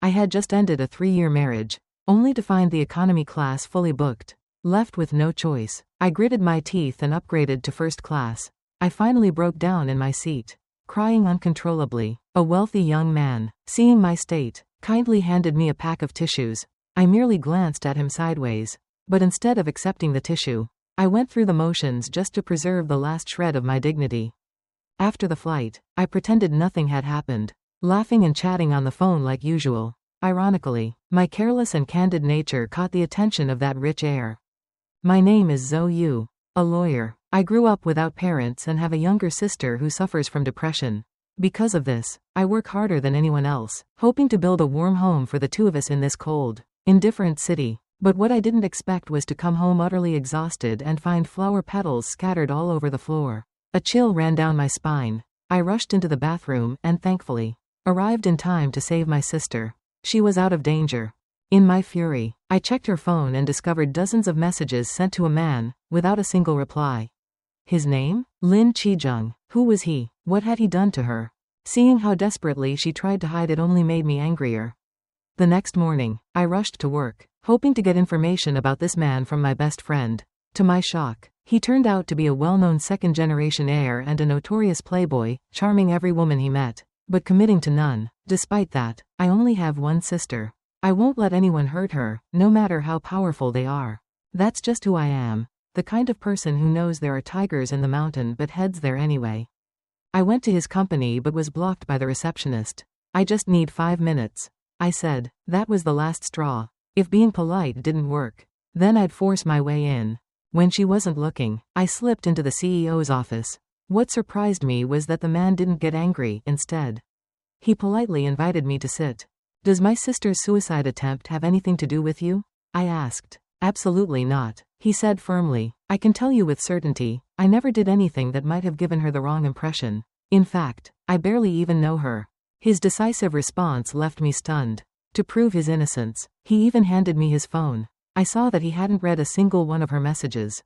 I had just ended a 3-year marriage, only to find the economy class fully booked. Left with no choice, I gritted my teeth and upgraded to first class. I finally broke down in my seat, crying uncontrollably. A wealthy young man, seeing my state, kindly handed me a pack of tissues. I merely glanced at him sideways, but instead of accepting the tissue, I went through the motions just to preserve the last shred of my dignity. After the flight, I pretended nothing had happened, laughing and chatting on the phone like usual. Ironically, my careless and candid nature caught the attention of that rich heir. My name is Zhou Yu, a lawyer. I grew up without parents and have a younger sister who suffers from depression. Because of this, I work harder than anyone else, hoping to build a warm home for the two of us in this cold, indifferent city. But what I didn't expect was to come home utterly exhausted and find flower petals scattered all over the floor. A chill ran down my spine. I rushed into the bathroom and, thankfully, arrived in time to save my sister. She was out of danger. In my fury, I checked her phone and discovered dozens of messages sent to a man, without a single reply. His name? Lin Qijung. Who was he? What had he done to her? Seeing how desperately she tried to hide it only made me angrier. The next morning, I rushed to work, hoping to get information about this man from my best friend. To my shock, he turned out to be a well-known second-generation heir and a notorious playboy, charming every woman he met, but committing to none. Despite that, I only have one sister. I won't let anyone hurt her, no matter how powerful they are. That's just who I am. The kind of person who knows there are tigers in the mountain but heads there anyway. I went to his company but was blocked by the receptionist. I just need 5 minutes, I said. That was the last straw. If being polite didn't work, then I'd force my way in. When she wasn't looking, I slipped into the CEO's office. What surprised me was that the man didn't get angry. Instead, he politely invited me to sit. Does my sister's suicide attempt have anything to do with you? I asked. Absolutely not, he said firmly. I can tell you with certainty, I never did anything that might have given her the wrong impression. In fact, I barely even know her. His decisive response left me stunned. To prove his innocence, he even handed me his phone. I saw that he hadn't read a single one of her messages.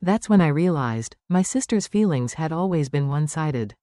That's when I realized, my sister's feelings had always been one-sided.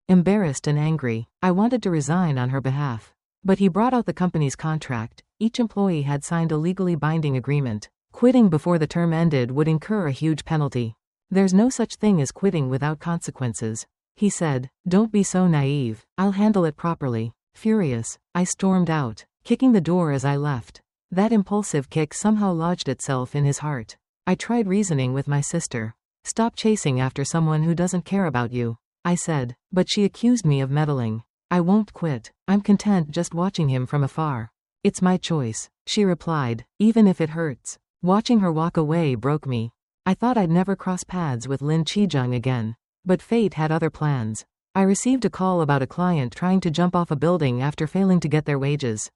Embarrassed and angry, I wanted to resign on her behalf. But he brought out the company's contract. Each employee had signed a legally binding agreement. Quitting before the term ended would incur a huge penalty. There's no such thing as quitting without consequences, he said. Don't be so naive. I'll handle it properly. Furious, I stormed out, kicking the door as I left. That impulsive kick somehow lodged itself in his heart. I tried reasoning with my sister. Stop chasing after someone who doesn't care about you, I said, but she accused me of meddling. I won't quit. I'm content just watching him from afar. It's my choice, she replied, even if it hurts. Watching her walk away broke me. I thought I'd never cross paths with Lin Qijung again. But fate had other plans. I received a call about a client trying to jump off a building after failing to get their wages.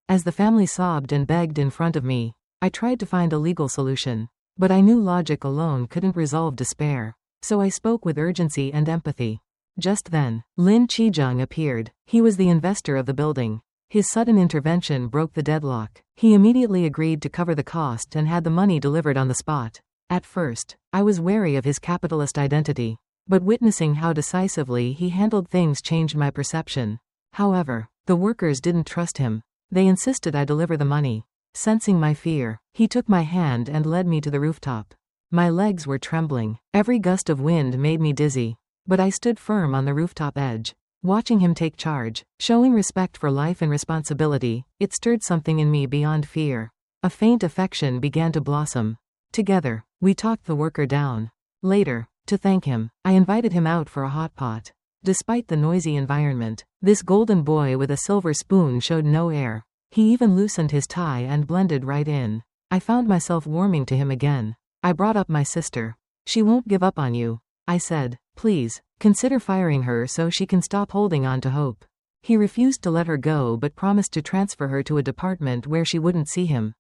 As the family sobbed and begged in front of me, I tried to find a legal solution. But I knew logic alone couldn't resolve despair. So I spoke with urgency and empathy. Just then, Lin Qijung appeared. He was the investor of the building. His sudden intervention broke the deadlock. He immediately agreed to cover the cost and had the money delivered on the spot. At first, I was wary of his capitalist identity. But witnessing how decisively he handled things changed my perception. However, the workers didn't trust him. They insisted I deliver the money. Sensing my fear, he took my hand and led me to the rooftop. My legs were trembling. Every gust of wind made me dizzy. But I stood firm on the rooftop edge. Watching him take charge, showing respect for life and responsibility, it stirred something in me beyond fear. A faint affection began to blossom. Together, we talked the worker down. Later, to thank him, I invited him out for a hot pot. Despite the noisy environment, this golden boy with a silver spoon showed no air. He even loosened his tie and blended right in. I found myself warming to him again. I brought up my sister. She won't give up on you, I said. Please, consider firing her so she can stop holding on to hope. He refused to let her go but promised to transfer her to a department where she wouldn't see him.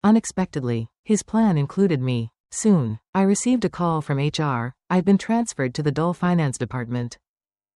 Unexpectedly, his plan included me. Soon, I received a call from HR. I'd been transferred to the dull finance department.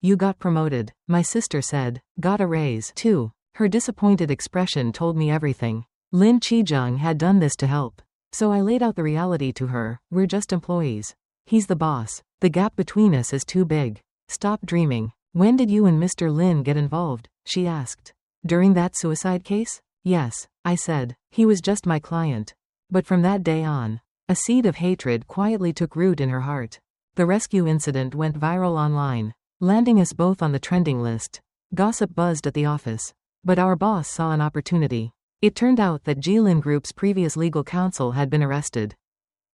You got promoted, my sister said. Got a raise, too. Her disappointed expression told me everything. Lin Qijung had done this to help. So I laid out the reality to her. We're just employees. He's the boss. The gap between us is too big. Stop dreaming. When did you and Mr. Lin get involved? She asked. During that suicide case? Yes, I said. He was just my client. But from that day on, a seed of hatred quietly took root in her heart. The rescue incident went viral online, landing us both on the trending list. Gossip buzzed at the office. But our boss saw an opportunity. It turned out that Jilin Group's previous legal counsel had been arrested.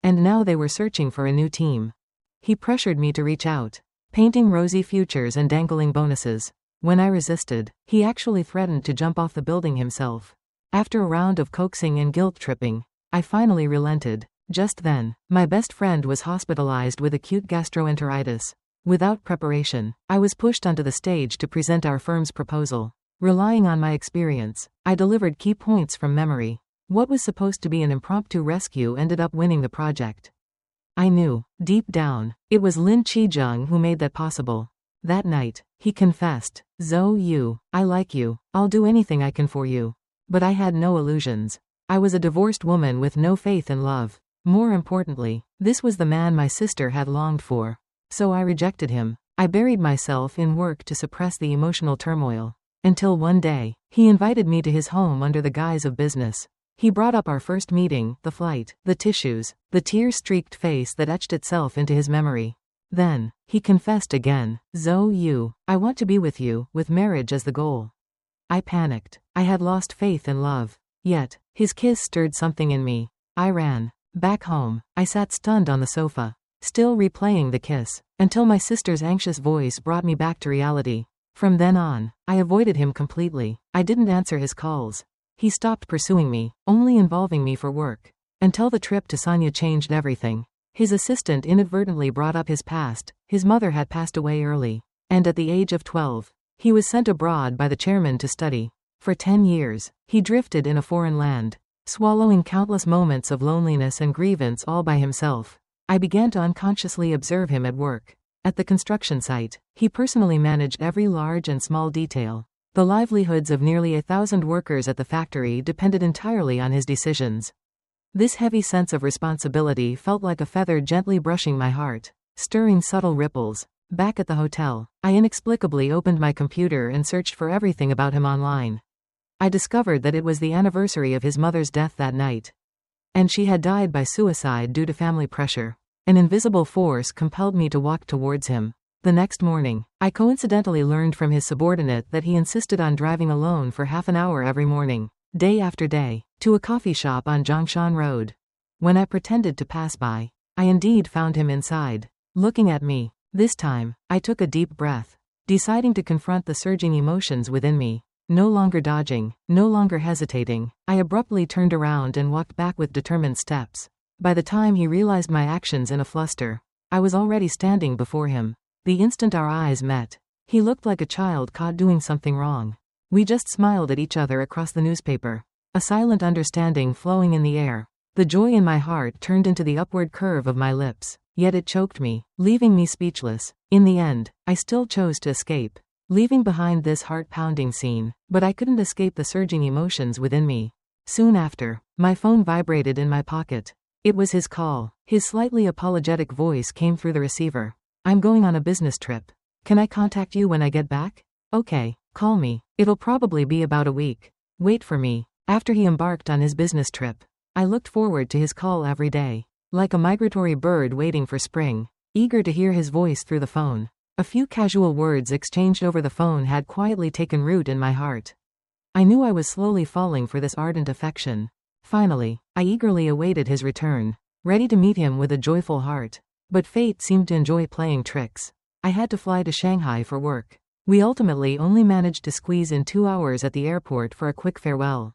And now they were searching for a new team. He pressured me to reach out, painting rosy futures and dangling bonuses. When I resisted, he actually threatened to jump off the building himself. After a round of coaxing and guilt-tripping, I finally relented. Just then, my best friend was hospitalized with acute gastroenteritis. Without preparation, I was pushed onto the stage to present our firm's proposal. Relying on my experience, I delivered key points from memory. What was supposed to be an impromptu rescue ended up winning the project. I knew, deep down, it was Lin Qijung who made that possible. That night, he confessed, "Zhou Yu, I like you, I'll do anything I can for you." But I had no illusions. I was a divorced woman with no faith in love. More importantly, this was the man my sister had longed for. So I rejected him. I buried myself in work to suppress the emotional turmoil. Until one day, he invited me to his home under the guise of business. He brought up our first meeting, the flight, the tissues, the tear-streaked face that etched itself into his memory. Then, he confessed again, "Zhou Yu, I want to be with you, with marriage as the goal." I panicked. I had lost faith in love. Yet, his kiss stirred something in me. I ran. Back home, I sat stunned on the sofa, still replaying the kiss, until my sister's anxious voice brought me back to reality. From then on, I avoided him completely. I didn't answer his calls. He stopped pursuing me, only involving me for work. Until the trip to Sanya changed everything. His assistant inadvertently brought up his past. His mother had passed away early. And at the age of 12, he was sent abroad by the chairman to study. For 10 years, he drifted in a foreign land, swallowing countless moments of loneliness and grievance all by himself. I began to unconsciously observe him at work. At the construction site, he personally managed every large and small detail. The livelihoods of nearly 1,000 workers at the factory depended entirely on his decisions. This heavy sense of responsibility felt like a feather gently brushing my heart, stirring subtle ripples. Back at the hotel, I inexplicably opened my computer and searched for everything about him online. I discovered that it was the anniversary of his mother's death that night. And she had died by suicide due to family pressure. An invisible force compelled me to walk towards him. The next morning, I coincidentally learned from his subordinate that he insisted on driving alone for half an hour every morning, day after day, to a coffee shop on Zhongshan Road. When I pretended to pass by, I indeed found him inside, looking at me. This time, I took a deep breath, deciding to confront the surging emotions within me. No longer dodging, no longer hesitating, I abruptly turned around and walked back with determined steps. By the time he realized my actions in a fluster, I was already standing before him. The instant our eyes met, he looked like a child caught doing something wrong. We just smiled at each other across the newspaper, a silent understanding flowing in the air. The joy in my heart turned into the upward curve of my lips, yet it choked me, leaving me speechless. In the end, I still chose to escape, leaving behind this heart-pounding scene, but I couldn't escape the surging emotions within me. Soon after, my phone vibrated in my pocket. It was his call. His slightly apologetic voice came through the receiver. "I'm going on a business trip. Can I contact you when I get back?" "Okay, call me. It'll probably be about a week. Wait for me." After he embarked on his business trip, I looked forward to his call every day, like a migratory bird waiting for spring, eager to hear his voice through the phone. A few casual words exchanged over the phone had quietly taken root in my heart. I knew I was slowly falling for this ardent affection. Finally, I eagerly awaited his return, ready to meet him with a joyful heart. But fate seemed to enjoy playing tricks. I had to fly to Shanghai for work. We ultimately only managed to squeeze in 2 hours at the airport for a quick farewell.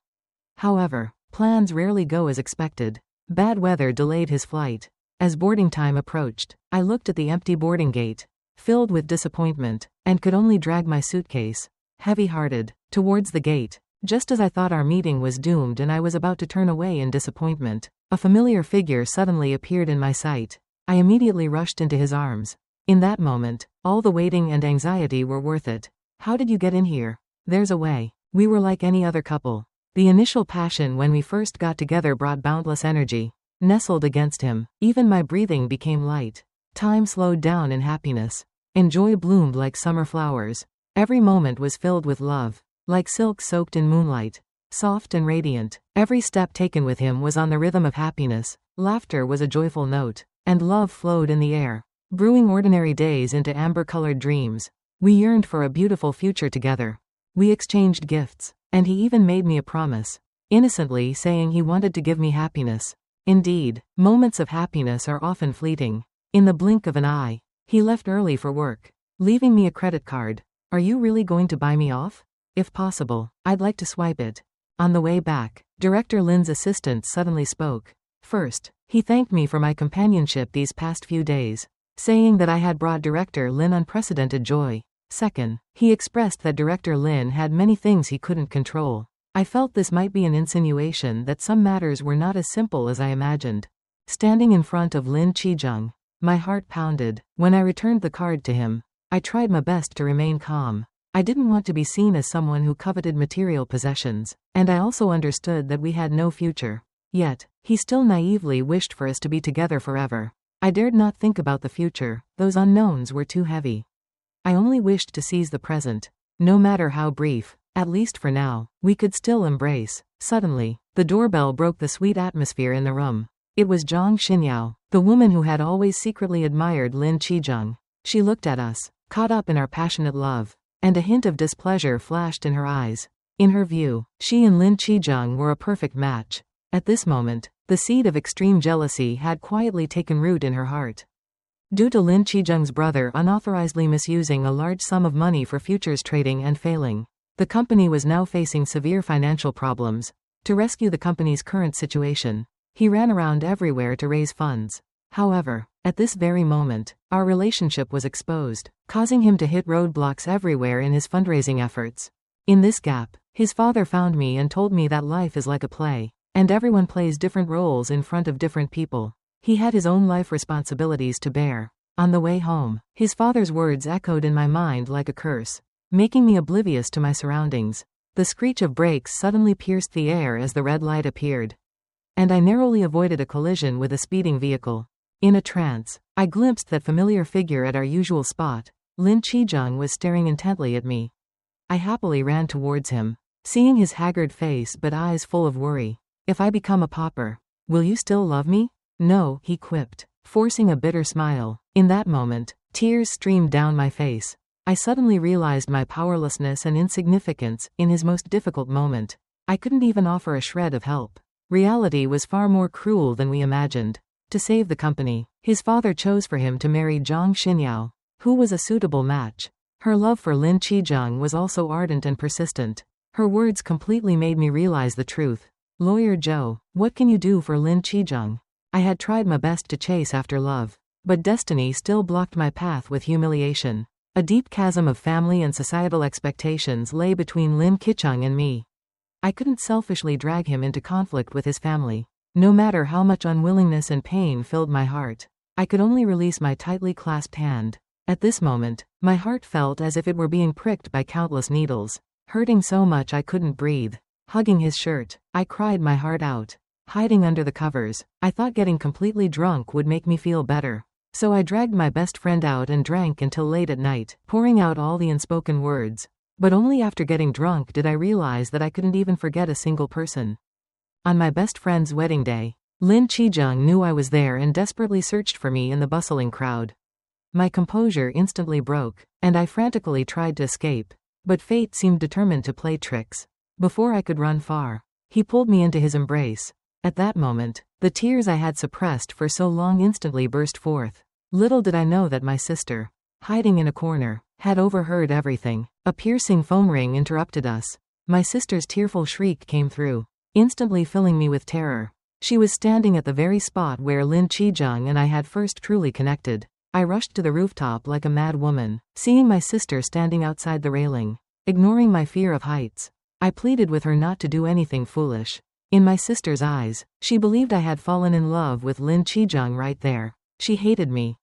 However, plans rarely go as expected. Bad weather delayed his flight. As boarding time approached, I looked at the empty boarding gate, filled with disappointment, and could only drag my suitcase, heavy-hearted, towards the gate. Just as I thought our meeting was doomed and I was about to turn away in disappointment, a familiar figure suddenly appeared in my sight. I immediately rushed into his arms. In that moment, all the waiting and anxiety were worth it. "How did you get in here?" "There's a way." We were like any other couple. The initial passion when we first got together brought boundless energy. Nestled against him, even my breathing became light. Time slowed down in happiness, and joy bloomed like summer flowers. Every moment was filled with love. like silk soaked in moonlight. Soft and radiant, every step taken with him was on the rhythm of happiness, laughter was a joyful note, and love flowed in the air, brewing ordinary days into amber-colored dreams. We yearned for a beautiful future together. We exchanged gifts, and he even made me a promise, innocently saying he wanted to give me happiness. Indeed, moments of happiness are often fleeting. In the blink of an eye, he left early for work, leaving me a credit card. Are you really going to buy me off? If possible, I'd like to swipe it. On the way back, Director Lin's assistant suddenly spoke. First, he thanked me for my companionship these past few days, saying that I had brought Director Lin unprecedented joy. Second, he expressed that Director Lin had many things he couldn't control. I felt this might be an insinuation that some matters were not as simple as I imagined. Standing in front of Lin Qijung, my heart pounded. When I returned the card to him, I tried my best to remain calm. I didn't want to be seen as someone who coveted material possessions, and I also understood that we had no future. Yet, he still naively wished for us to be together forever. I dared not think about the future, those unknowns were too heavy. I only wished to seize the present. No matter how brief, at least for now, we could still embrace. Suddenly, the doorbell broke the sweet atmosphere in the room. It was Zhang Xinyao, the woman who had always secretly admired Lin Qijung. She looked at us, caught up in our passionate love, and a hint of displeasure flashed in her eyes. In her view, she and Lin Qijung were a perfect match. At this moment, the seed of extreme jealousy had quietly taken root in her heart. Due to Lin Qijung's brother unauthorizedly misusing a large sum of money for futures trading and failing, the company was now facing severe financial problems. To rescue the company's current situation, he ran around everywhere to raise funds. However, at this very moment, our relationship was exposed, causing him to hit roadblocks everywhere in his fundraising efforts. In this gap, his father found me and told me that life is like a play, and everyone plays different roles in front of different people. He had his own life responsibilities to bear. On the way home, his father's words echoed in my mind like a curse, making me oblivious to my surroundings. The screech of brakes suddenly pierced the air as the red light appeared, and I narrowly avoided a collision with a speeding vehicle. In a trance, I glimpsed that familiar figure at our usual spot. Lin Qijung was staring intently at me. I happily ran towards him, seeing his haggard face but eyes full of worry. If I become a pauper, will you still love me? No, he quipped, forcing a bitter smile. In that moment, tears streamed down my face. I suddenly realized my powerlessness and insignificance in his most difficult moment. I couldn't even offer a shred of help. Reality was far more cruel than we imagined. To save the company, his father chose for him to marry Zhang Xinyao, who was a suitable match. Her love for Lin Qijung was also ardent and persistent. Her words completely made me realize the truth. Lawyer Zhou, what can you do for Lin Qijung? I had tried my best to chase after love, but destiny still blocked my path with humiliation. A deep chasm of family and societal expectations lay between Lin Qijung and me. I couldn't selfishly drag him into conflict with his family. No matter how much unwillingness and pain filled my heart, I could only release my tightly clasped hand. At this moment, my heart felt as if it were being pricked by countless needles, hurting so much I couldn't breathe. Hugging his shirt, I cried my heart out. Hiding under the covers, I thought getting completely drunk would make me feel better. So I dragged my best friend out and drank until late at night, pouring out all the unspoken words. But only after getting drunk did I realize that I couldn't even forget a single person. On my best friend's wedding day, Lin Qijung knew I was there and desperately searched for me in the bustling crowd. My composure instantly broke, and I frantically tried to escape. But fate seemed determined to play tricks. Before I could run far, he pulled me into his embrace. At that moment, the tears I had suppressed for so long instantly burst forth. Little did I know that my sister, hiding in a corner, had overheard everything. A piercing phone ring interrupted us. My sister's tearful shriek came through, instantly filling me with terror. She was standing at the very spot where Lin Qijung and I had first truly connected. I rushed to the rooftop like a mad woman, seeing my sister standing outside the railing. Ignoring my fear of heights, I pleaded with her not to do anything foolish. In my sister's eyes, she believed I had fallen in love with Lin Qijung right there. She hated me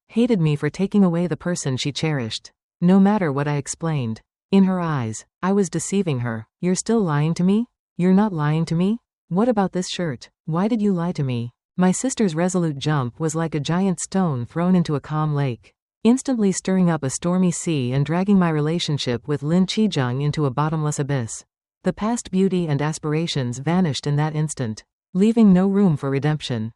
for taking away the person she cherished. No matter what I explained, in her eyes, I was deceiving her. You're still lying to me? You're not lying to me? What about this shirt? Why did you lie to me? My sister's resolute jump was like a giant stone thrown into a calm lake, instantly stirring up a stormy sea and dragging my relationship with Lin Qijung into a bottomless abyss. The past beauty and aspirations vanished in that instant, leaving no room for redemption.